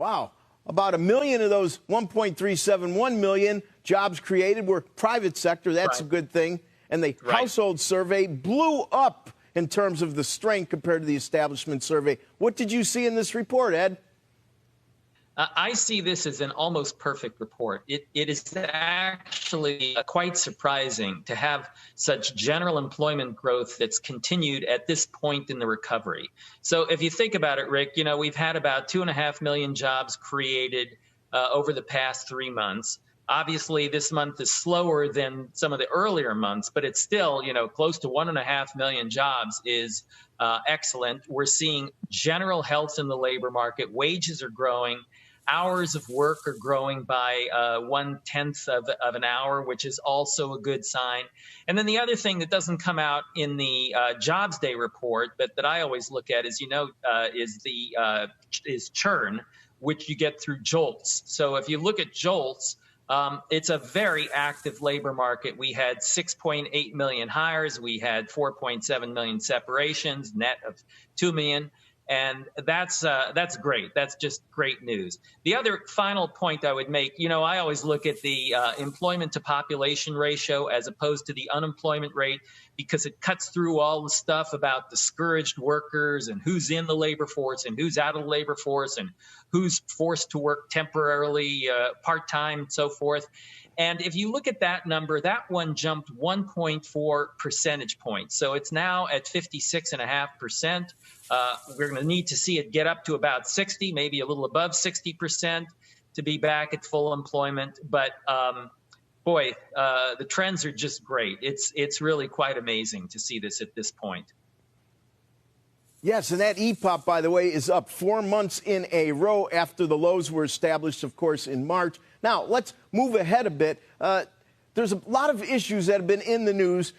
Wow. About 1 million of those 1.371 million jobs created were private sector. That's a good thing. And the household survey blew up in terms of the strength compared to the establishment survey. What did you see in this report, Ed? I see this as an almost perfect report. It is actually quite surprising to have such general employment growth that's continued at this point in the recovery. So if you think about it, Rick, you know, we've had about 2.5 million jobs created over the past 3 months. Obviously, this month is slower than some of the earlier months, but it's still, you know, close to 1.5 million jobs is excellent. We're seeing general health in the labor market. Wages are growing. Hours of work are growing by 1/10 of an hour, which is also a good sign. And then the other thing that doesn't come out in the Jobs Day report, but that I always look at is, you know, is churn, which you get through JOLTS. So if you look at JOLTS, it's a very active labor market. We had 6.8 million hires. We had 4.7 million separations, net of 2 million. And that's great. That's just great news. The other final point I would make, you know, I always look at the employment to population ratio as opposed to the unemployment rate because it cuts through all the stuff about discouraged workers and who's in the labor force and who's out of the labor force and who's forced to work temporarily, part-time, and so forth. And if you look at that number, that one jumped 1.4 percentage points. So it's now at 56.5%. We're going to need to see it get up to about 60, maybe a little above 60% to be back at full employment. But boy, the trends are just great. It's really quite amazing to see this at this point. Yes, and that EPOP, by the way, is up 4 months in a row after the lows were established, of course, in March. Now, let's move ahead a bit. There's a lot of issues that have been in the news.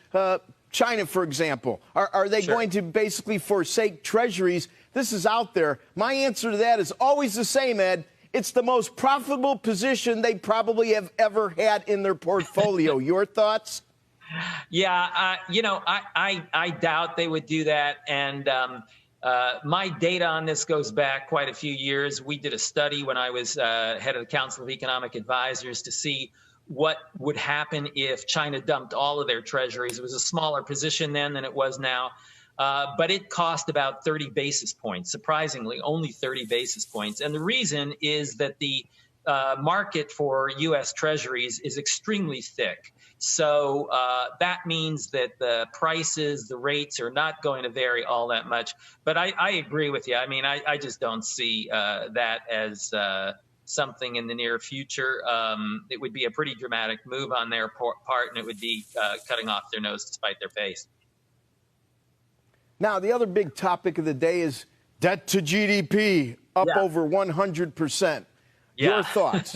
China, for example. Are they going to basically forsake Treasuries? This is out there. My answer to that is always the same, Ed. It's the most profitable position they probably have ever had in their portfolio. Your thoughts? Yeah, you know, I doubt they would do that. And my data on this goes back quite a few years. We did a study when I was head of the Council of Economic Advisors to see what would happen if China dumped all of their treasuries. It was a smaller position then than it was now, but it cost about 30 basis points, surprisingly, only 30 basis points. And the reason is that the market for U.S. treasuries is extremely thick. So that means that the prices, the rates are not going to vary all that much. But I agree with you. I mean, I just don't see that as something in the near future. It would be a pretty dramatic move on their part, and it would be cutting off their nose to spite their face. Now, the other big topic of the day is debt to GDP, up over 100%. Your thoughts?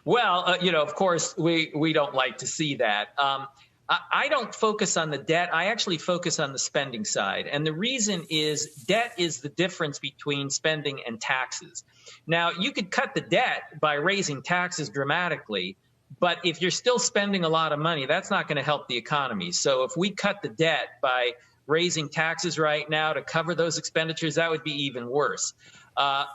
Well, you know, of course, we don't like to see that. I don't focus on the debt. I actually focus on the spending side. And the reason is debt is the difference between spending and taxes. Now, you could cut the debt by raising taxes dramatically, but if you're still spending a lot of money, that's not going to help the economy. So if we cut the debt by raising taxes right now to cover those expenditures, that would be even worse.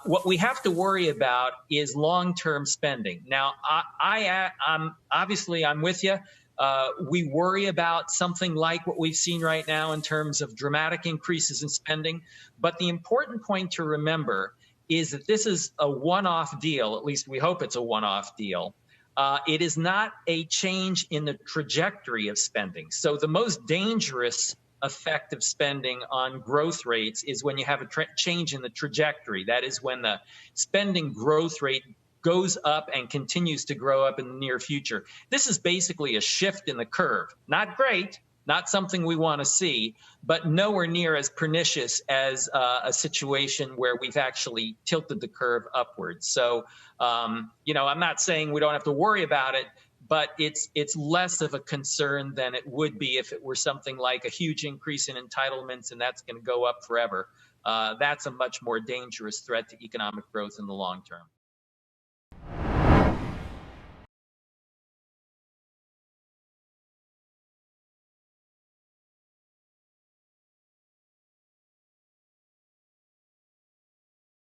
What we have to worry about is long-term spending. Now, I'm with you. We worry about something like what we've seen right now in terms of dramatic increases in spending. But the important point to remember is that this is a one-off deal. At least we hope it's a one-off deal. It is not a change in the trajectory of spending. So the most dangerous effect of spending on growth rates is when you have a change in the trajectory. That is when the spending growth rate goes up and continues to grow up in the near future. This is basically a shift in the curve. Not great, not something we want to see, but nowhere near as pernicious as a situation where we've actually tilted the curve upwards. So, you know, I'm not saying we don't have to worry about it, but it's less of a concern than it would be if it were something like a huge increase in entitlements and that's going to go up forever. That's a much more dangerous threat to economic growth in the long term.